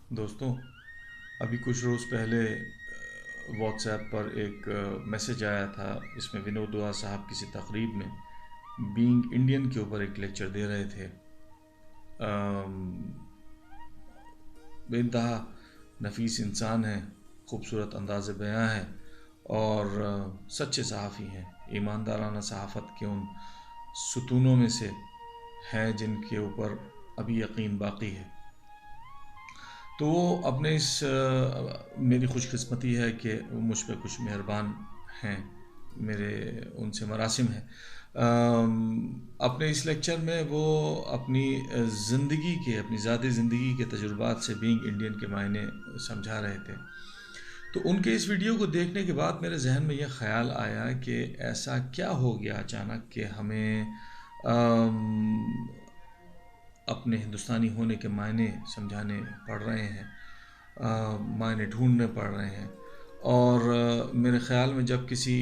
दोस्तों, अभी कुछ रोज़ पहले व्हाट्सएप पर एक मैसेज आया था। इसमें विनोद दुआ साहब किसी तकरीब में बीइंग इंडियन के ऊपर एक लेक्चर दे रहे थे। बेइंतहा नफीस इंसान है, खूबसूरत अंदाज़ बयां है और सच्चे सहाफ़ी हैं। ईमानदाराना सहाफ़त के उन सुतूनों में से हैं जिनके ऊपर अभी यकीन बाकी है। तो वो अपने मेरी खुशकिस्मती है कि वो मुझ पे कुछ मेहरबान हैं, मेरे उनसे मरासिम हैं। अपने इस लेक्चर में वो अपनी ज़िंदगी के अपनी ज़ाती ज़िंदगी के तजुर्बात से बीइंग इंडियन के मायने समझा रहे थे। तो उनके इस वीडियो को देखने के बाद मेरे जहन में यह ख्याल आया कि ऐसा क्या हो गया अचानक कि हमें अम, अपने हिंदुस्तानी होने के मायने समझाने पड़ रहे हैं, मायने ढूंढने पड़ रहे हैं। और मेरे ख़्याल में जब किसी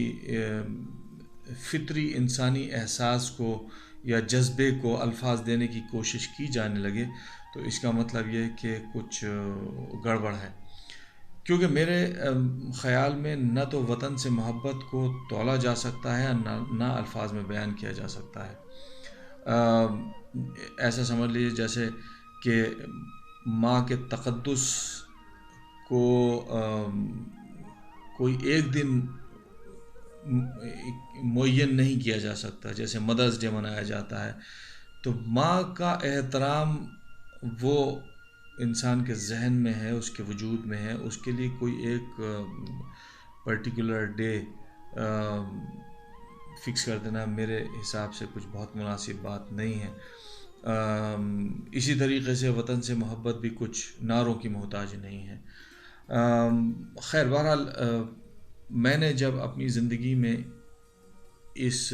फितरी इंसानी एहसास को या जज्बे को अल्फाज देने की कोशिश की जाने लगे तो इसका मतलब ये है कि कुछ गड़बड़ है। क्योंकि मेरे ख़्याल में न तो वतन से मोहब्बत को तोला जा सकता है, ना अल्फाज में बयान किया जा सकता है। ऐसा समझ लीजिए जैसे कि माँ के तक़द्दुस को कोई एक दिन मुअय्यन नहीं किया जा सकता। जैसे मदर्स डे मनाया जाता है, तो माँ का एहतराम वो इंसान के जहन में है, उसके वजूद में है। उसके लिए कोई एक पर्टिकुलर डे फ़िक्स कर देना मेरे हिसाब से कुछ बहुत मुनासिब बात नहीं है। इसी तरीके से वतन से मोहब्बत भी कुछ नारों की मोहताज नहीं है। खैर बहरहाल, मैंने जब अपनी ज़िंदगी में इस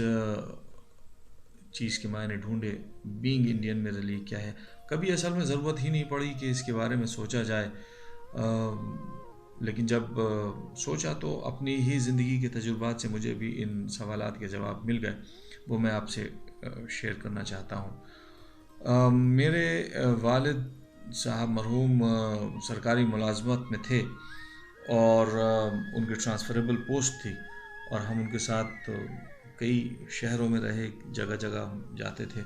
चीज़ के मायने ढूंढे, बीइंग इंडियन मेरे लिए क्या है, कभी असल में ज़रूरत ही नहीं पड़ी कि इसके बारे में सोचा जाए। लेकिन जब सोचा तो अपनी ही ज़िंदगी के तजुर्बात से मुझे भी इन सवालात के जवाब मिल गए। वो मैं आपसे शेयर करना चाहता हूँ। मेरे वालिद साहब मरहूम सरकारी मुलाजमत में थे और उनकी ट्रांसफ़रेबल पोस्ट थी और हम उनके साथ कई शहरों में रहे, जगह जगह हम जाते थे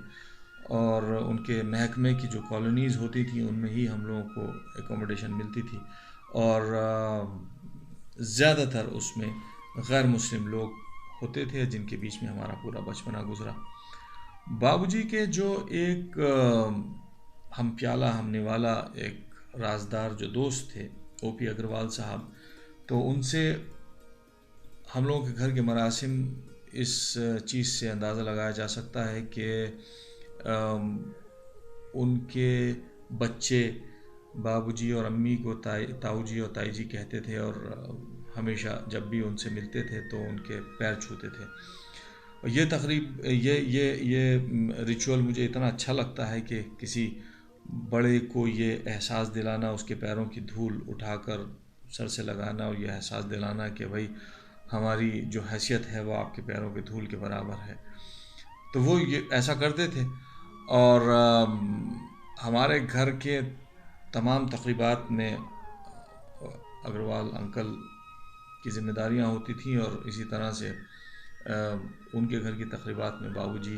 और उनके महकमे की जो कॉलोनीज़ होती थी उनमें ही हम लोगों को एकोमोडेशन मिलती थी और ज़्यादातर उसमें गैर मुस्लिम लोग होते थे जिनके बीच में हमारा पूरा बचपना गुज़रा। बाबूजी के जो एक हम प्याला हमने वाला एक राजदार जो दोस्त थे, ओपी अग्रवाल साहब, तो उनसे हम लोगों के घर के मरासिम इस चीज़ से अंदाज़ा लगाया जा सकता है कि उनके बच्चे बाबूजी और अम्मी को ताऊजी और ताईजी कहते थे और हमेशा जब भी उनसे मिलते थे तो उनके पैर छूते थे। और ये तकरीब ये रिचुअल मुझे इतना अच्छा लगता है कि किसी बड़े को ये एहसास दिलाना, उसके पैरों की धूल उठाकर सर से लगाना और ये एहसास दिलाना कि भाई हमारी जो हैसियत है वो आपके पैरों की धूल के बराबर है। तो वो ये ऐसा करते थे और हमारे घर के तमाम तकरीबात में अग्रवाल अंकल की ज़िम्मेदारियां होती थीं और इसी तरह से उनके घर की तकरीबात में बाबूजी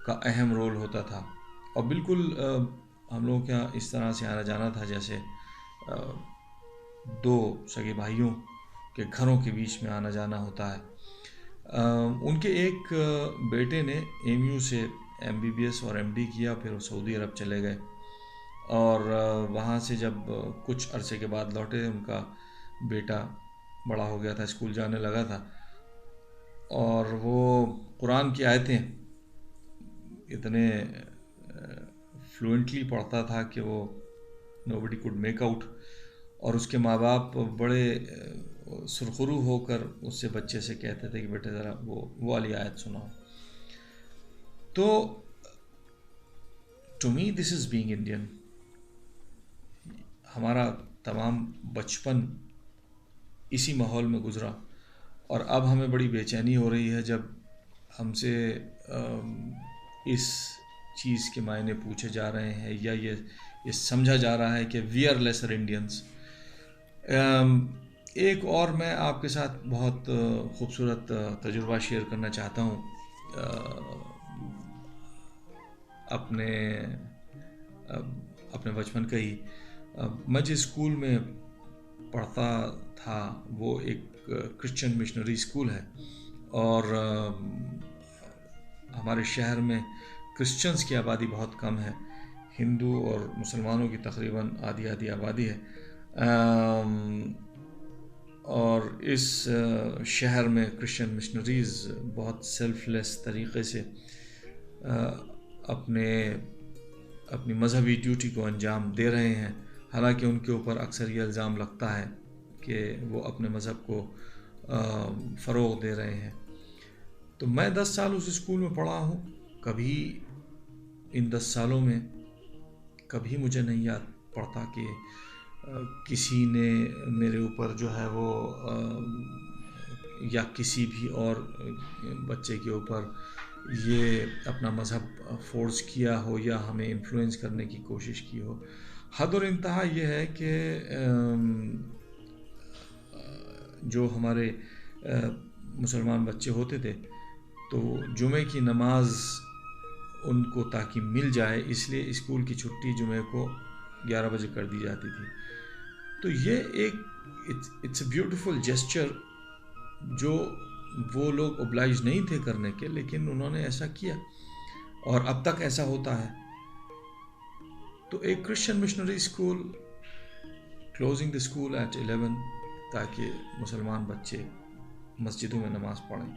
का अहम रोल होता था। और बिल्कुल हम लोगों के यहाँ इस तरह से आना जाना था जैसे दो सगे भाइयों के घरों के बीच में आना जाना होता है। उनके एक बेटे ने एमयू से एमबीबीएस और एमडी किया, फिर वो सऊदी अरब चले गए और वहाँ से जब कुछ अरसे के बाद लौटे, उनका बेटा बड़ा हो गया था, स्कूल जाने लगा था और वो कुरान की आयतें इतने फ्लुएंटली पढ़ता था कि वो नोबडी कुड मेक आउट। और उसके माँ बाप बड़े सुरखरू होकर उससे बच्चे से कहते थे कि बेटे ज़रा वो वाली आयत सुनाओ। तो to me this is being Indian. हमारा तमाम बचपन इसी माहौल में गुज़रा और अब हमें बड़ी बेचैनी हो रही है जब हमसे इस चीज़ के मायने पूछे जा रहे हैं या ये ये समझा जा रहा है कि वी आर लेसर इंडियंस। एक और मैं आपके साथ बहुत खूबसूरत तजुर्बा शेयर करना चाहता हूँ। अपने अपने बचपन का ही, मैं जिस स्कूल में पढ़ता था वो एक क्रिश्चियन मिशनरी स्कूल है, और हमारे शहर में क्रिश्चियंस की आबादी बहुत कम है, हिंदू और मुसलमानों की तकरीबन आधी आधी आबादी है। और इस शहर में क्रिश्चियन मिशनरीज़ बहुत सेल्फलेस तरीक़े से अपनी मजहबी ड्यूटी को अंजाम दे रहे हैं। हालांकि उनके ऊपर अक्सर ये इल्ज़ाम लगता है कि वो अपने मज़हब को फ़रोग़ दे रहे हैं। तो मैं 10 साल उस स्कूल में पढ़ा हूँ। कभी इन 10 सालों में कभी मुझे नहीं याद पड़ता कि किसी ने मेरे ऊपर जो है वो या किसी भी और बच्चे के ऊपर ये अपना मज़हब फोर्स किया हो या हमें इन्फ्लुएंस करने की कोशिश की हो। हद और इंतहा ये है कि जो हमारे मुसलमान बच्चे होते थे तो जुमे की नमाज उनको ताकि मिल जाए, इसलिए स्कूल की छुट्टी जुमे को 11 बजे कर दी जाती थी। तो ये एक इट्स अ ब्यूटीफुल जेस्चर जो वो लोग ओब्लाइज नहीं थे करने के, लेकिन उन्होंने ऐसा किया और अब तक ऐसा होता है। तो एक Christian missionary school closing the school eight 11 ताकि मुसलमान बच्चे मस्जिदों में नमाज पढ़ें,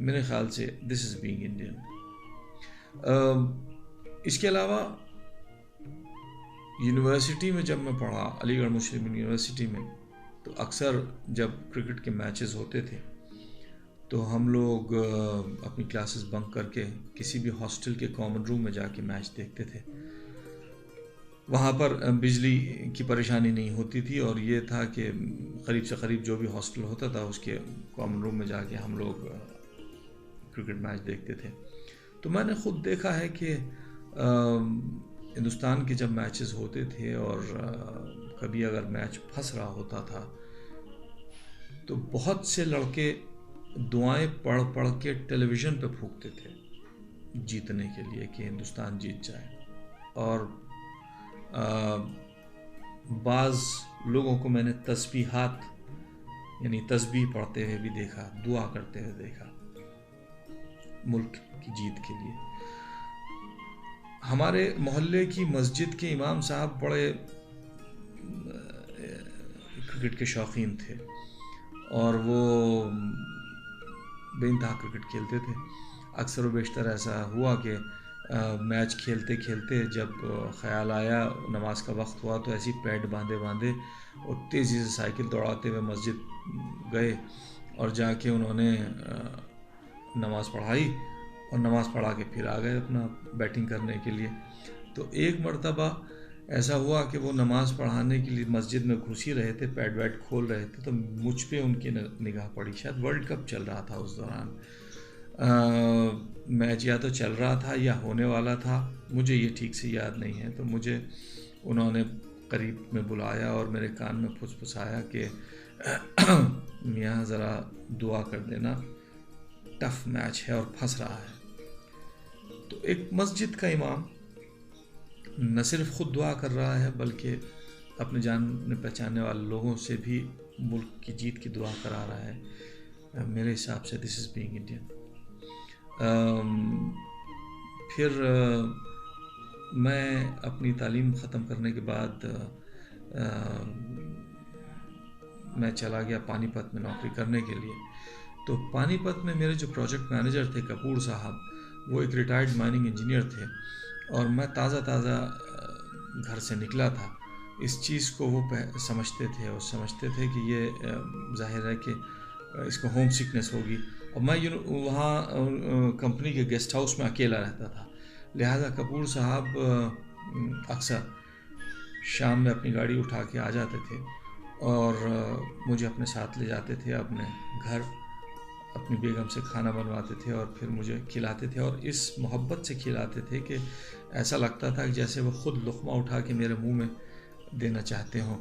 मेरे ख्याल से दिस इज़ बीइंग इंडियन। इसके अलावा यूनिवर्सिटी में जब मैं पढ़ा, अलीगढ़ मुस्लिम यूनिवर्सिटी में, तो अक्सर जब क्रिकेट के मैचेस होते थे तो हम लोग अपनी क्लासेस बंक करके किसी भी हॉस्टल के कॉमन रूम में जाके मैच देखते थे। वहाँ पर बिजली की परेशानी नहीं होती थी और ये था कि करीब से करीब जो भी हॉस्टल होता था उसके कॉमन रूम में जाके हम लोग क्रिकेट मैच देखते थे। तो मैंने ख़ुद देखा है कि हिंदुस्तान के जब मैचेस होते थे और कभी अगर मैच फंस रहा होता था तो बहुत से लड़के दुआएं पढ़ पढ़ के टेलीविज़न पे फूंकते थे जीतने के लिए कि हिंदुस्तान जीत जाए। और बाज़ लोगों को मैंने तस्बीहात यानी तस्बीह पढ़ते हुए भी देखा, दुआ करते हुए देखा मुल्क की जीत के लिए। हमारे मोहल्ले की मस्जिद के इमाम साहब बड़े क्रिकेट के शौकीन थे और वो बेइंतहा क्रिकेट खेलते थे। अक्सर व बेशतर ऐसा हुआ कि मैच खेलते खेलते जब ख्याल आया नमाज का वक्त हुआ तो ऐसी पैड बांधे बांधे और तेज़ी से साइकिल दौड़ाते हुए मस्जिद गए और जाके उन्होंने नमाज़ पढ़ाई और नमाज़ पढ़ा के फिर आ गए अपना बैटिंग करने के लिए। तो एक मर्तबा ऐसा हुआ कि वो नमाज़ पढ़ाने के लिए मस्जिद में घुस ही रहे थे, पैड वैड खोल रहे थे, तो मुझ पे उनकी निगाह पड़ी। शायद वर्ल्ड कप चल रहा था उस दौरान, मैच या तो चल रहा था या होने वाला था, मुझे ये ठीक से याद नहीं है। तो मुझे उन्होंने करीब में बुलाया और मेरे कान में फुसफुसाया कि मियाँ ज़रा दुआ कर देना, टफ मैच है और फंस रहा है। तो एक मस्जिद का इमाम न सिर्फ ख़ुद दुआ कर रहा है बल्कि अपने जानने पहचानने वाले लोगों से भी मुल्क की जीत की दुआ करा रहा है। मेरे हिसाब से दिस इज़ बीइंग इंडियन। फिर मैं अपनी तालीम ख़त्म करने के बाद मैं चला गया पानीपत में नौकरी करने के लिए। तो पानीपत में मेरे जो प्रोजेक्ट मैनेजर थे कपूर साहब, वो एक रिटायर्ड माइनिंग इंजीनियर थे और मैं ताज़ा घर से निकला था। इस चीज़ को वो समझते थे और समझते थे कि ये जाहिर है कि इसको होम सिकनेस होगी। और मैं वहाँ कंपनी के गेस्ट हाउस में अकेला रहता था, लिहाजा कपूर साहब अक्सर शाम में अपनी गाड़ी उठा के आ जाते थे और मुझे अपने साथ ले जाते थे अपने घर अपनी बेगम से खाना बनवाते थे और फिर मुझे खिलाते थे, और इस मोहब्बत से खिलाते थे कि ऐसा लगता था कि जैसे वो ख़ुद लुक़मा उठा के मेरे मुंह में देना चाहते हों।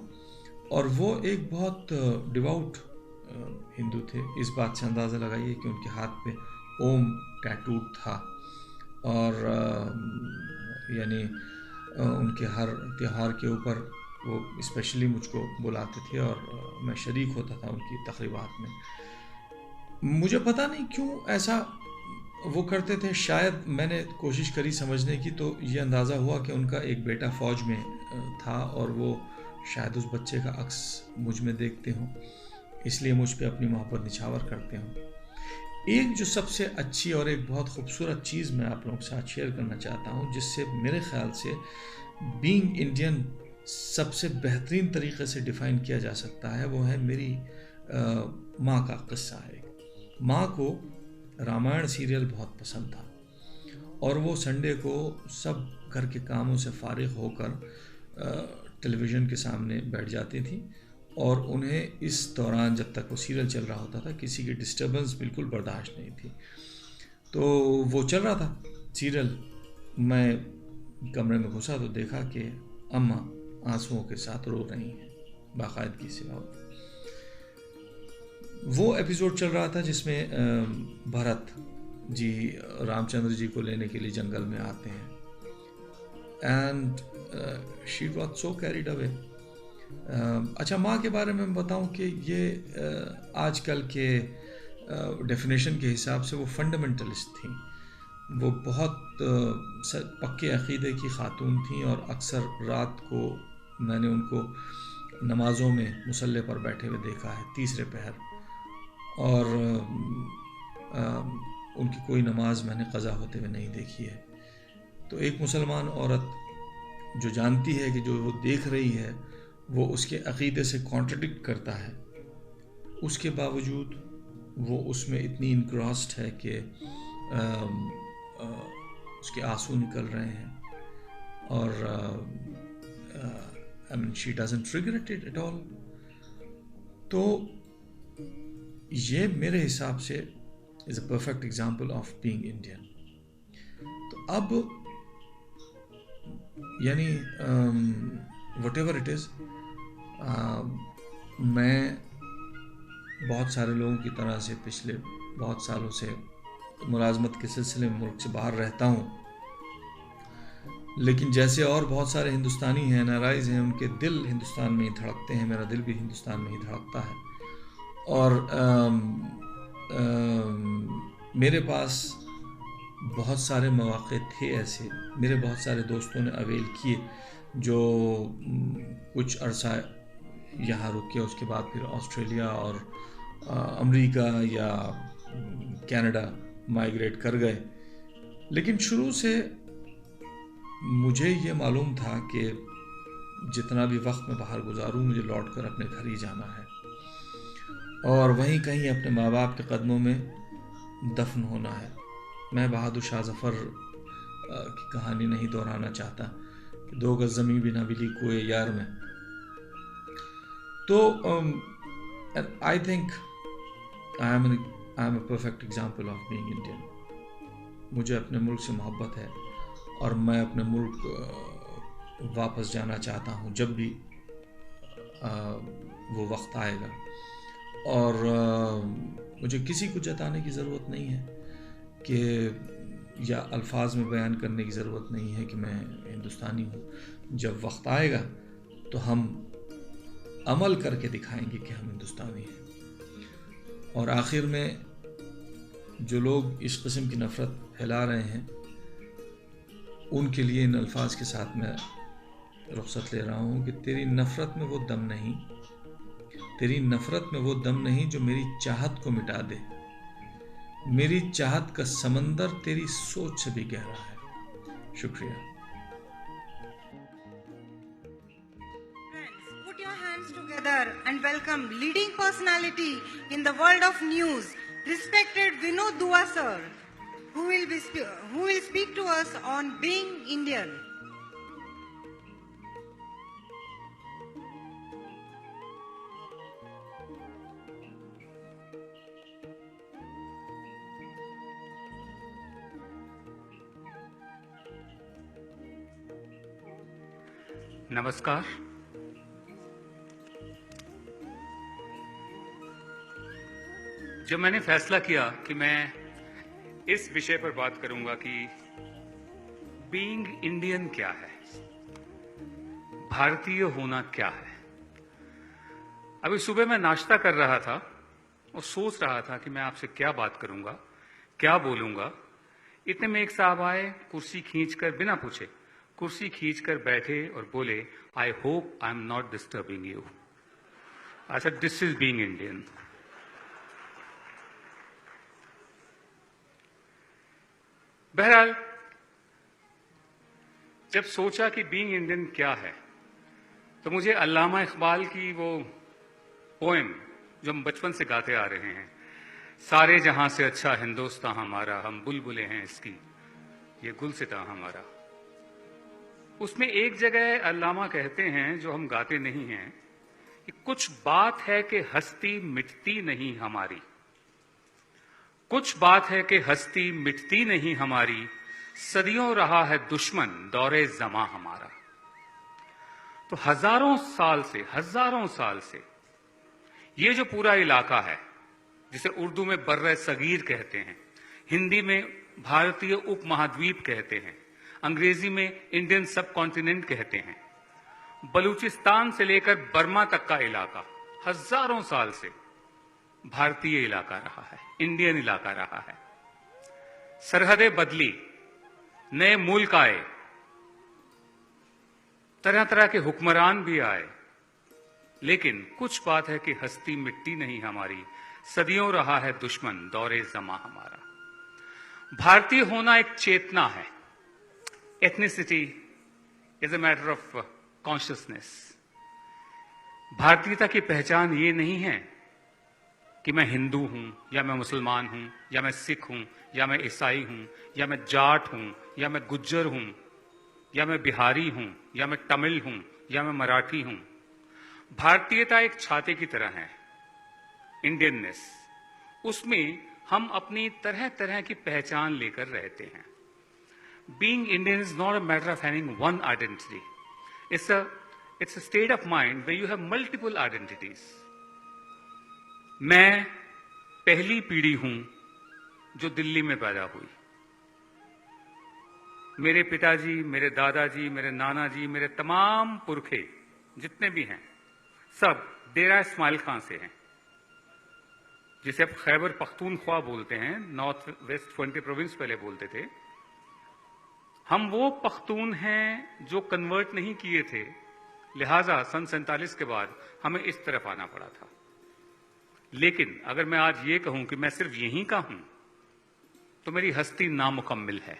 और वो एक बहुत डिवाउट हिंदू थे। इस बात से अंदाज़ा लगाइए कि उनके हाथ पे ओम टैटूड था, और यानी उनके हर त्यौहार के ऊपर वो स्पेशली मुझको बुलाते थे और मैं शरीक होता था उनकी तक़रीबात में। मुझे पता नहीं क्यों ऐसा वो करते थे। शायद मैंने कोशिश करी समझने की तो ये अंदाज़ा हुआ कि उनका एक बेटा फ़ौज में था और वो शायद उस बच्चे का अक्स मुझ में देखते हों, इसलिए मुझ पे अपनी मोहब्बत निछावर करते हों। एक जो सबसे अच्छी और एक बहुत खूबसूरत चीज़ मैं आप लोगों के साथ शेयर करना चाहता हूँ, जिससे मेरे ख़्याल से बीइंग इंडियन सबसे बेहतरीन तरीक़े से डिफ़ाइन किया जा सकता है, वो है मेरी माँ का किस्सा है। माँ को रामायण सीरियल बहुत पसंद था और वो संडे को सब घर के कामों से फ़ारिग होकर टेलीविज़न के सामने बैठ जाती थी, और उन्हें इस दौरान जब तक वो सीरियल चल रहा होता था किसी की डिस्टर्बेंस बिल्कुल बर्दाश्त नहीं थी। तो वो चल रहा था सीरियल, मैं कमरे में घुसा तो देखा कि अम्मा आंसुओं के साथ रो रही हैं बाकायदगी से। और वो एपिसोड चल रहा था जिसमें भरत जी रामचंद्र जी को लेने के लिए जंगल में आते हैं, and she was so carried away. अच्छा, माँ के बारे में बताऊं कि ये आजकल के डेफिनेशन के हिसाब से वो फंडामेंटलिस्ट थी। वो बहुत पक्के अक़ीदे की ख़ातून थी और अक्सर रात को मैंने उनको नमाज़ों में मुसल्ले पर बैठे हुए देखा है तीसरे पहर, और उनकी कोई नमाज मैंने क़ज़ा होते हुए नहीं देखी है। तो एक मुसलमान औरत जो जानती है कि जो वो देख रही है वो उसके अक़ीदे से कॉन्ट्रडिक्ट करता है, उसके बावजूद वो उसमें इतनी इनग्रॉस्ड है कि उसके आंसू निकल रहे हैं, और I mean she doesn't regret it at all. तो ये मेरे हिसाब से is a perfect example of being Indian. तो अब यानी व्हाटएवर इट इज़, मैं बहुत सारे लोगों की तरह से पिछले बहुत सालों से मुलाजमत के सिलसिले में मुल्क से बाहर रहता हूँ, लेकिन जैसे और बहुत सारे हिंदुस्तानी हैं, नाराइज़ हैं, उनके दिल हिंदुस्तान में ही धड़कते हैं, मेरा दिल भी हिंदुस्तान में ही धड़कता है। और मेरे पास बहुत सारे मौक़े थे ऐसे, मेरे बहुत सारे दोस्तों ने अवेल किए जो कुछ अरसा यहाँ रुके, उसके बाद फिर ऑस्ट्रेलिया और अमेरिका या कनाडा माइग्रेट कर गए। लेकिन शुरू से मुझे ये मालूम था कि जितना भी वक्त मैं बाहर गुजारूं मुझे लौटकर अपने घर ही जाना है और वहीं कहीं अपने माँ बाप के कदमों में दफन होना है। मैं बहादुर शाह ज़फ़र की कहानी नहीं दोहराना चाहता, 2 गज़ ज़मीं भी ना मिली कोई यार में। तो आई think I am a perfect example of being Indian. मुझे अपने मुल्क से मोहब्बत है और मैं अपने मुल्क वापस जाना चाहता हूँ जब भी वो वक्त आएगा, और मुझे किसी को जताने की ज़रूरत नहीं है कि या अल्फाज में बयान करने की ज़रूरत नहीं है कि मैं हिंदुस्तानी हूँ। जब वक्त आएगा तो हम अमल करके दिखाएंगे कि हम हिंदुस्तानी हैं। और आखिर में जो लोग इस किस्म की नफ़रत फैला रहे हैं उनके लिए इन अल्फाज के साथ मैं रुख़्सत ले रहा हूँ कि तेरी नफ़रत में वो दम नहीं, तेरी नफ़रत में वो दम नहीं जो मेरी चाहत को मिटा दे। मेरी चाहत का समंदर तेरी सोच से भी गहरा है। शुक्रिया। Friends, put your hands together and welcome leading personality in the world of news, respected Vinod Dua sir, who will speak to us on being Indian. नमस्कार। जब मैंने फैसला किया कि मैं इस विषय पर बात करूंगा कि बीइंग इंडियन क्या है, भारतीय होना क्या है, अभी सुबह मैं नाश्ता कर रहा था और सोच रहा था कि मैं आपसे क्या बात करूंगा, क्या बोलूंगा। इतने में एक साहब आए, कुर्सी खींचकर, बिना पूछे कुर्सी खींचकर बैठे और बोले, I hope I am not disturbing you. I said this is being Indian. बहरहाल, जब सोचा कि बीइंग इंडियन क्या है, तो मुझे अल्लामा इकबाल की वो पोएम जो हम बचपन से गाते आ रहे हैं, सारे जहां से अच्छा हिंदुस्तान हमारा, हम बुलबुलें हैं इसकी, ये गुलसिता हमारा, उसमें एक जगह अल्लामा कहते हैं, जो हम गाते नहीं हैं, कि कुछ बात है कि हस्ती मिटती नहीं हमारी, कुछ बात है कि हस्ती मिटती नहीं हमारी, सदियों रहा है दुश्मन दौरे जमा हमारा। तो हजारों साल से ये जो पूरा इलाका है, जिसे उर्दू में बर्रे सगीर कहते हैं, हिंदी में भारतीय उपमहाद्वीप कहते हैं, अंग्रेजी में इंडियन सब कॉन्टिनेंट कहते हैं, बलूचिस्तान से लेकर बर्मा तक का इलाका हजारों साल से भारतीय इलाका रहा है, इंडियन इलाका रहा है। सरहदें बदली, नए मुल्क आए, तरह तरह के हुक्मरान भी आए, लेकिन कुछ बात है कि हस्ती मिटती नहीं हमारी, सदियों रहा है दुश्मन दौरे जमा हमारा। भारतीय होना एक चेतना है। Ethnicity is a matter of consciousness. भारतीयता की पहचान ये नहीं है कि मैं हिंदू हूं, या मैं मुसलमान हूं, या मैं सिख हूं, या मैं ईसाई हूं, या मैं जाट हूं, या मैं गुज्जर हूं, या मैं बिहारी हूं, या मैं तमिल हूं, या मैं मराठी हूं। भारतीयता एक छाते की तरह है, इंडियननेस। उसमें हम अपनी तरह तरह की पहचान लेकर रहते हैं। Being Indian is not a matter of having one identity, it's a state of mind where you have multiple identities. मैं पहली पीढ़ी हूं जो दिल्ली में पैदा हुई। मेरे पिताजी, मेरे दादाजी, मेरे नाना जी, मेरे तमाम पुरखे जितने भी हैं, सब डेरा इस्माइल खां से हैं, जिसे अब खैबर पख्तूनख्वा बोलते हैं, नॉर्थ वेस्ट फ्रंटियर प्रोविंस पहले बोलते थे। हम वो पख्तून हैं जो कन्वर्ट नहीं किए थे, लिहाजा सन 47 के बाद हमें इस तरफ आना पड़ा था। लेकिन अगर मैं आज ये कहूं कि मैं सिर्फ यहीं का हूं, तो मेरी हस्ती नामुकम्मिल है।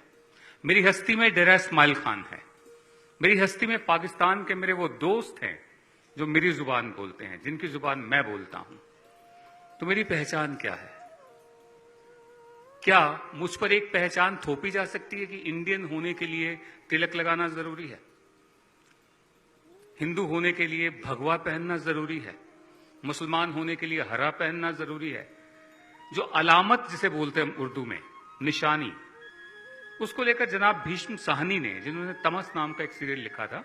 मेरी हस्ती में डेरा इस्माइल खान है, मेरी हस्ती में पाकिस्तान के मेरे वो दोस्त हैं जो मेरी जुबान बोलते हैं, जिनकी जुबान मैं बोलता हूं। तो मेरी पहचान क्या है? क्या मुझ पर एक पहचान थोपी जा सकती है कि इंडियन होने के लिए तिलक लगाना जरूरी है, हिंदू होने के लिए भगवा पहनना जरूरी है, मुसलमान होने के लिए हरा पहनना जरूरी है? जो अलामत जिसे बोलते हैं उर्दू में, निशानी, उसको लेकर जनाब भीष्म साहनी ने, जिन्होंने तमस नाम का एक सीरियल लिखा था,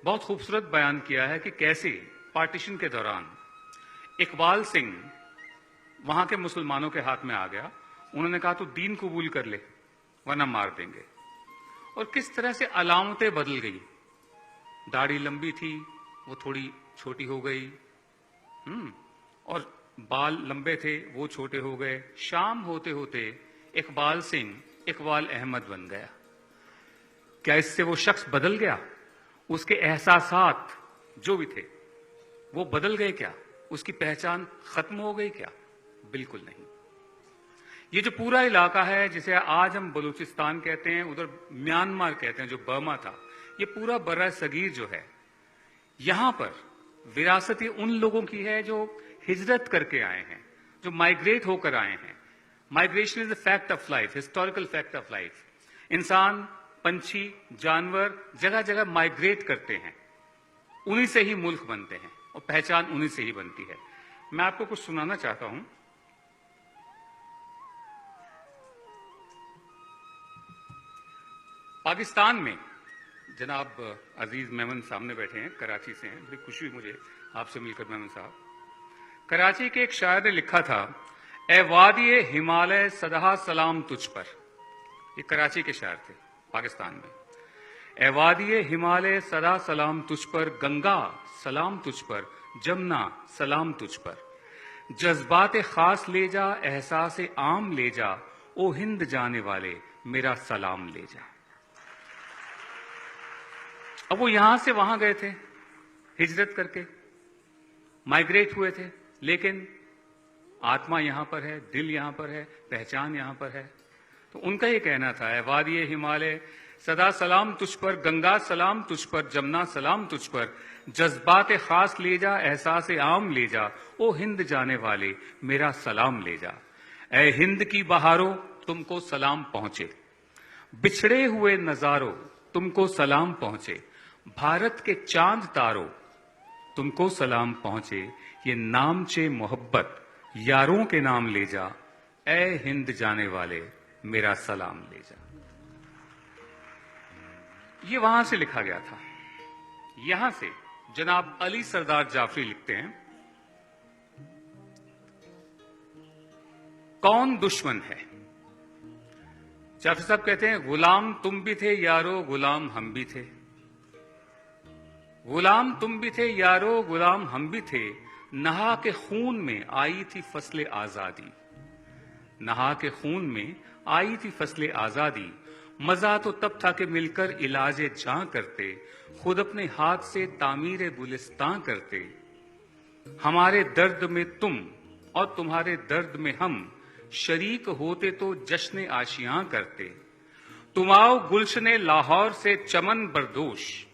बहुत खूबसूरत बयान किया है कि कैसे पार्टीशन के दौरान इकबाल सिंह वहां के मुसलमानों के हाथ में आ गया। उन्होंने कहा, तू दीन कबूल कर ले वरना मार देंगे। और किस तरह से अलामतें बदल गई। दाढ़ी लंबी थी, वो थोड़ी छोटी हो गई, और बाल लंबे थे, वो छोटे हो गए। शाम होते होते इकबाल सिंह इकबाल अहमद बन गया। क्या इससे वो शख्स बदल गया? उसके एहसासात जो भी थे वो बदल गए क्या? उसकी पहचान खत्म हो गई क्या? बिल्कुल नहीं। ये जो पूरा इलाका है, जिसे आज हम बलूचिस्तान कहते हैं, उधर म्यांमार कहते हैं जो बर्मा था, ये पूरा बर्रा सगीर जो है, यहां पर विरासत ये उन लोगों की है जो हिजरत करके आए हैं, जो माइग्रेट होकर आए हैं। Migration is a fact of life, historical fact of life. इंसान, पंछी, जानवर जगह जगह माइग्रेट करते हैं, उन्हीं से ही मुल्क बनते हैं और पहचान उन्हीं से ही बनती है। मैं आपको कुछ सुनाना चाहता हूं। पाकिस्तान में जनाब अजीज मेमन सामने बैठे हैं, कराची से हैं। बड़ी खुशी हुई मुझे आपसे मिलकर मेमन साहब। कराची के एक शायर ने लिखा था, ए वादिये हिमालय सदा सलाम तुझ पर। ये कराची के शायर थे पाकिस्तान में। ए वादिये हिमालय सदा सलाम तुझ पर, गंगा सलाम तुझ पर, जमुना सलाम तुझ पर, जज्बात खास ले जा, एहसास आम ले जा, ओ हिंद जाने वाले मेरा सलाम ले जा। अब वो यहां से वहां गए थे, हिजरत करके माइग्रेट हुए थे, लेकिन आत्मा यहां पर है, दिल यहां पर है, पहचान यहां पर है। तो उनका ये कहना था, ए वादिये हिमालय सदा सलाम तुझ पर, गंगा सलाम तुझ पर, जमुना सलाम तुझ पर, जज्बात खास ले जा, एहसास आम ले जा, ओ हिंद जाने वाले मेरा सलाम ले जा। ए हिंद की बहारों तुमको सलाम पहुंचे, बिछड़े हुए नजारों तुमको सलाम पहुंचे, भारत के चांद तारों तुमको सलाम पहुंचे, ये नामचे मोहब्बत यारों के नाम ले जा, ए हिंद जाने वाले मेरा सलाम ले जा। ये वहां से लिखा गया था। यहां से जनाब अली सरदार जाफरी लिखते हैं, कौन दुश्मन है। जाफरी साहब कहते हैं, गुलाम तुम भी थे यारो, गुलाम हम भी थे। गुलाम तुम भी थे यारो, गुलाम हम भी थे, नहा के खून में आई थी फसले आजादी। नहा के खून में आई थी फसले आजादी, मजा तो तब था कि मिलकर इलाजे जां करते, खुद अपने हाथ से तामीर गुलिस्तां करते। हमारे दर्द में तुम और तुम्हारे दर्द में हम, शरीक होते तो जश्न आशियां करते। तुम आओ गुलशने लाहौर से चमन बरदोश,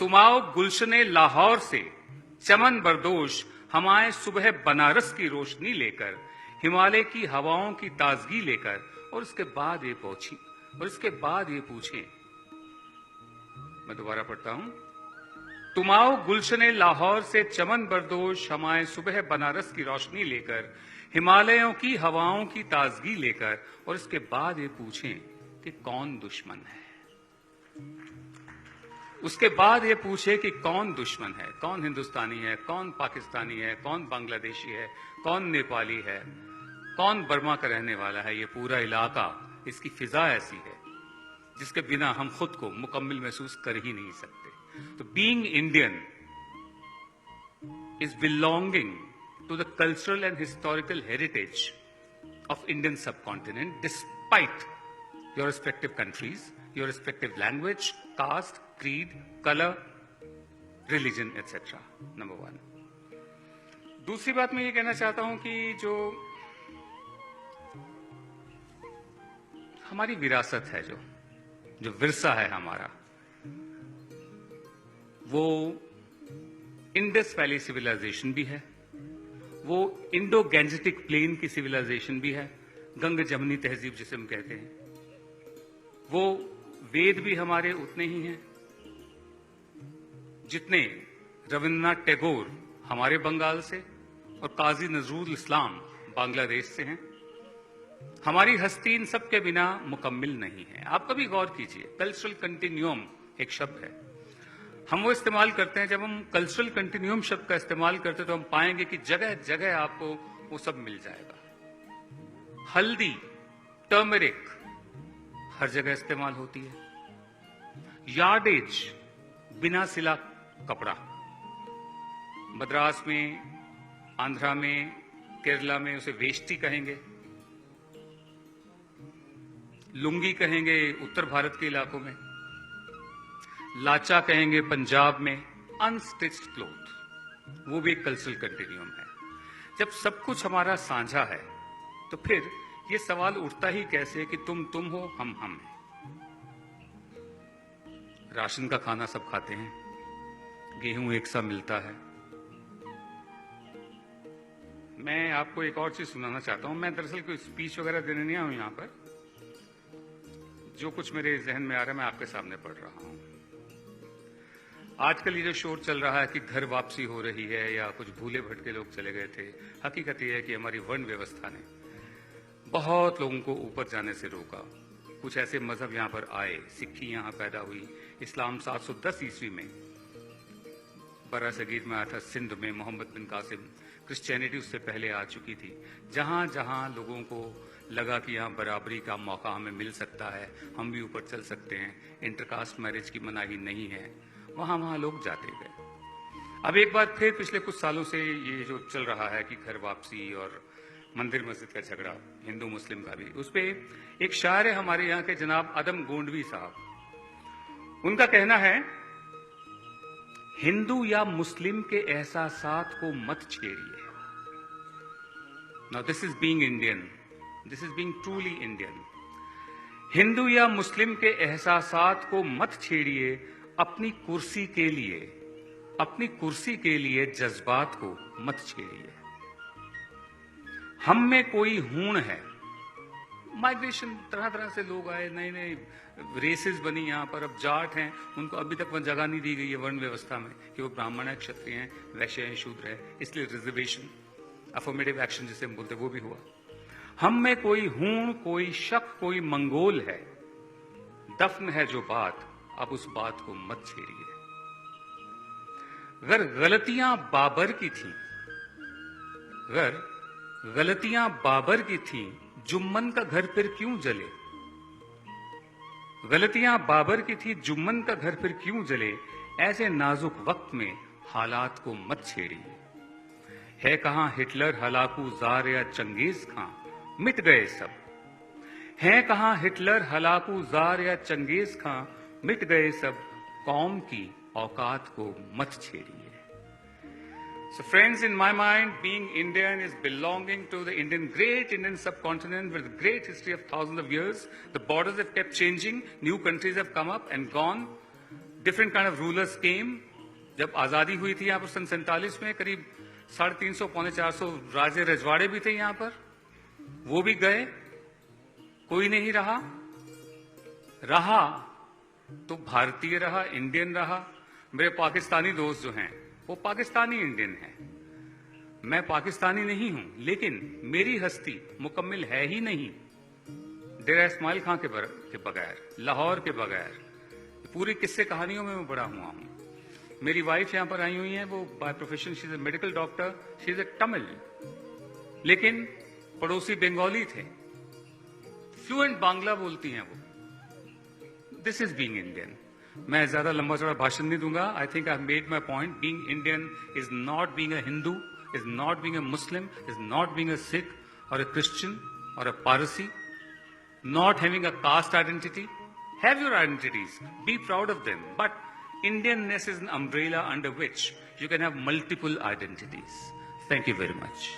तुम आओ गुलशने लाहौर से चमन बरदोश, हम आए सुबह बनारस की रोशनी लेकर, हिमालय की हवाओं की ताजगी लेकर, और उसके बाद ये पहुंची और इसके बाद ये पूछे। मैं दोबारा पढ़ता हूं, तुम आओ गुलशने लाहौर से चमन बरदोश, हम आए सुबह बनारस की रोशनी लेकर, हिमालयों की हवाओं की ताजगी लेकर, और इसके बाद ये पूछें कि कौन दुश्मन है। उसके बाद ये पूछे कि कौन दुश्मन है, कौन हिंदुस्तानी है, कौन पाकिस्तानी है, कौन बांग्लादेशी है, कौन नेपाली है, कौन बर्मा का रहने वाला है। ये पूरा इलाका, इसकी फिजा ऐसी है जिसके बिना हम खुद को मुकम्मल महसूस कर ही नहीं सकते। तो being Indian is belonging to the cultural and historical heritage of Indian subcontinent, despite your respective countries, your respective language, caste, creed, color, religion, etc. Number one. दूसरी बात मैं ये कहना चाहता हूं कि जो हमारी विरासत है, जो विरसा है हमारा, वो इंडस वैली सिविलाइजेशन भी है, वो इंडो गैंजेटिक प्लेन की सिविलाइजेशन भी है, गंग जमनी तहजीब जिसे हम कहते हैं। वो वेद भी हमारे उतने ही हैं जितने रविन्द्रनाथ टैगोर हमारे बंगाल से और काजी नजरुल इस्लाम बांग्लादेश से हैं। हमारी हस्ती इन सब के बिना मुकम्मिल नहीं है। आप कभी गौर कीजिए, कल्चरल कंटिन्यूम एक शब्द है, हम वो इस्तेमाल करते हैं। जब हम कल्चरल कंटिन्यूम शब्द का इस्तेमाल करते हैं तो हम पाएंगे कि जगह जगह आपको वो सब मिल जाएगा। हल्दी, टर्मरिक हर जगह इस्तेमाल होती है। यार्डेज, बिना सिला कपड़ा, मद्रास में, आंध्रा में, केरला में उसे वेष्टी कहेंगे, लुंगी कहेंगे उत्तर भारत के इलाकों में, लाचा कहेंगे पंजाब में, अनस्टिच्ड क्लोथ, वो भी एक कल्चरल कंटिन्यूम है। जब सब कुछ हमारा साझा है तो फिर ये सवाल उठता ही कैसे कि तुम हो, हम हैं। राशन का खाना सब खाते हैं, गेहूं एक सा मिलता है। मैं आपको एक और चीज सुनाना चाहता हूं। मैं दरअसल कोई स्पीच वगैरह देने नहीं आया हूं यहां पर, जो कुछ मेरे जहन में आ रहा है मैं आपके सामने पढ़ रहा हूं। आजकल ये जो शोर चल रहा है कि घर वापसी हो रही है या कुछ भूले भटके लोग चले गए थे, हकीकत यह है कि हमारी वर्ण व्यवस्था ने बहुत लोगों को ऊपर जाने से रोका। कुछ ऐसे मजहब यहाँ पर आए, सिक्खी यहाँ पैदा हुई, इस्लाम 710 ईस्वी में बरा सगीर में आया था, सिंध में मोहम्मद बिन कासिम, क्रिश्चियनिटी उससे पहले आ चुकी थी। जहाँ जहाँ लोगों को लगा कि यहाँ बराबरी का मौका हमें मिल सकता है, हम भी ऊपर चल सकते हैं, इंटरकास्ट मैरिज की मनाही नहीं है, वहाँ वहाँ लोग जाते गए। अब एक बार फिर पिछले कुछ सालों से ये जो चल रहा है कि घर वापसी और मंदिर मस्जिद का झगड़ा, हिंदू मुस्लिम का भी, उस पे एक शायर है हमारे यहाँ के जनाब अदम गोंडवी साहब। उनका कहना है, हिंदू या मुस्लिम के एहसासात को मत छेड़िए। Now this is being Indian, this is being truly Indian. हिंदू या मुस्लिम के एहसासात को मत छेड़िए, अपनी कुर्सी के लिए जज्बात को मत छेड़िए। हम में कोई हूण है, माइग्रेशन, तरह तरह से लोग आए, नए नए रेसेस बनी यहाँ पर, अब जाट हैं, उनको अभी तक वह जगह नहीं दी गई है वर्ण व्यवस्था में कि वो ब्राह्मण है, क्षत्रिय हैं, वैश्य हैं, शूद्र है, इसलिए रिजर्वेशन, अफर्मेटिव एक्शन जिसे हम बोलते, वो भी हुआ। हम में कोई हूण, कोई शक, कोई मंगोल है, दफन है जो बात, अब उस बात को मत छेड़िए। अगर गलतियां बाबर की थी, जुम्मन का घर फिर क्यों जले? गलतियां बाबर की थी, जुम्मन का घर फिर क्यों जले? ऐसे नाजुक वक्त में हालात को मत छेड़िए। है कहां हिटलर, हलाकू, जार या चंगेज खां, मिट गए सब। है कहां हिटलर, हलाकू, जार या चंगेज खां, मिट गए सब। कौम की औकात को मत छेड़िए। So friends, in my mind, being Indian is belonging to the great Indian subcontinent with a great history of thousands of years. The borders have kept changing, new countries have come up and gone, different kind of rulers came. जब आजादी हुई थी यहाँ पर सन 47 में, करीब 350 पौने 400 राजे रजवाड़े भी थे यहाँ पर, वो भी गए, कोई नहीं रहा तो भारतीय रहा, इंडियन रहा। मेरे पाकिस्तानी दोस्त जो हैं वो पाकिस्तानी इंडियन है, मैं पाकिस्तानी नहीं हूं, लेकिन मेरी हस्ती मुकम्मिल है ही नहीं डेरा इस्माइल खां के बगैर, लाहौर के बगैर। पूरी किस्से कहानियों में मैं बड़ा हुआ हूं। मेरी वाइफ यहां पर आई हुई है, वो by profession she is a medical doctor, she is a Tamil, लेकिन पड़ोसी बंगाली थे, फ्लुएंट बांग्ला बोलती हैं वो। This is being Indian. मैं ज्यादा लंबा चौड़ा भाषण नहीं दूंगा। I think I have made my point. Being Indian is not being a Hindu, is not being a Muslim, is not being a Sikh और अ क्रिश्चियन और a Parsi, not having a caste identity. Have your identities, be proud of them, but Indianness is an umbrella under which you can have multiple identities. Thank you very much.